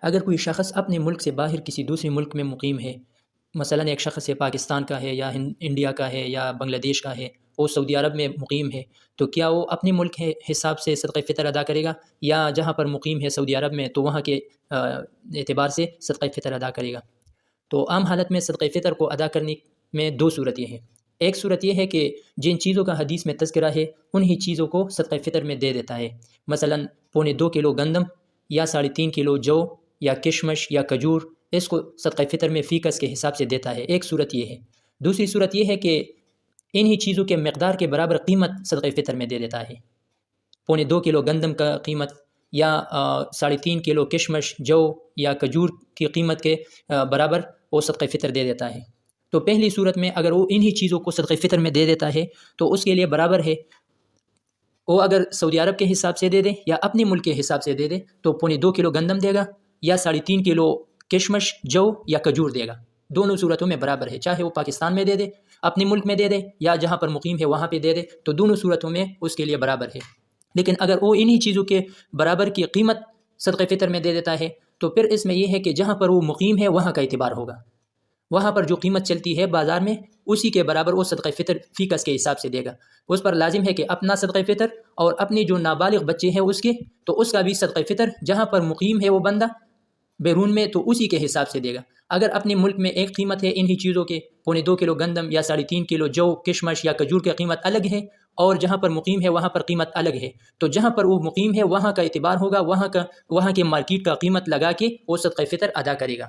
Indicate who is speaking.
Speaker 1: اگر کوئی شخص اپنے ملک سے باہر کسی دوسرے ملک میں مقیم ہے، مثلاً ایک شخص پاکستان کا ہے یا انڈیا کا ہے یا بنگلہ دیش کا ہے، وہ سعودی عرب میں مقیم ہے، تو کیا وہ اپنے ملک کے حساب سے صدقہ فطر ادا کرے گا، یا جہاں پر مقیم ہے سعودی عرب میں تو وہاں کے اعتبار سے صدقہ فطر ادا کرے گا؟ تو عام حالت میں صدقہ فطر کو ادا کرنے میں دو صورتیں ہیں۔ ایک صورت یہ ہے کہ جن چیزوں کا حدیث میں تذکرہ ہے انہی چیزوں کو صدقہ فطر میں دے دیتا ہے، مثلاً 2.25 کلو گندم یا 3.5 کلو جو یا کشمش یا کھجور، اس کو صدقہ فطر میں فی کس کے حساب سے دیتا ہے۔ ایک صورت یہ ہے۔ دوسری صورت یہ ہے کہ انہی چیزوں کے مقدار کے برابر قیمت صدقہ فطر میں دے دیتا ہے، 2.25 کلو گندم کا قیمت یا 3.5 کلو کشمش جو یا کھجور کی قیمت کے برابر وہ صدقہ فطر دے دیتا ہے۔ تو پہلی صورت میں اگر وہ انہی چیزوں کو صدقہ فطر میں دے دیتا ہے تو اس کے لیے برابر ہے، وہ اگر سعودی عرب کے حساب سے دے دے یا اپنے ملک کے حساب سے دے دے تو 2.25 کلو گندم دے گا یا 3.5 کلو کشمش جو یا کھجور دے گا۔ دونوں صورتوں میں برابر ہے، چاہے وہ پاکستان میں دے دے، اپنے ملک میں دے دے، یا جہاں پر مقیم ہے وہاں پہ دے دے، تو دونوں صورتوں میں اس کے لیے برابر ہے۔ لیکن اگر وہ انہی چیزوں کے برابر کی قیمت صدقہ فطر میں دے دیتا ہے تو پھر اس میں یہ ہے کہ جہاں پر وہ مقیم ہے وہاں کا اعتبار ہوگا، وہاں پر جو قیمت چلتی ہے بازار میں اسی کے برابر وہ صدقہ فطر فی کس کے حساب سے دے گا۔ اس پر لازم ہے کہ اپنا صدقہ فطر اور اپنے جو نابالغ بچے ہیں اس کے، تو اس کا بھی صدقہ فطر جہاں پر مقیم ہے وہ بندہ بیرون میں تو اسی کے حساب سے دے گا۔ اگر اپنے ملک میں ایک قیمت ہے انہی چیزوں کے، 2.25 کلو گندم یا 3.5 کلو جو کشمش یا کھجور کی قیمت الگ ہے، اور جہاں پر مقیم ہے وہاں پر قیمت الگ ہے، تو جہاں پر وہ مقیم ہے وہاں کا اعتبار ہوگا، وہاں کے مارکیٹ کا قیمت لگا کے وہ صدقہ فطر ادا کرے گا۔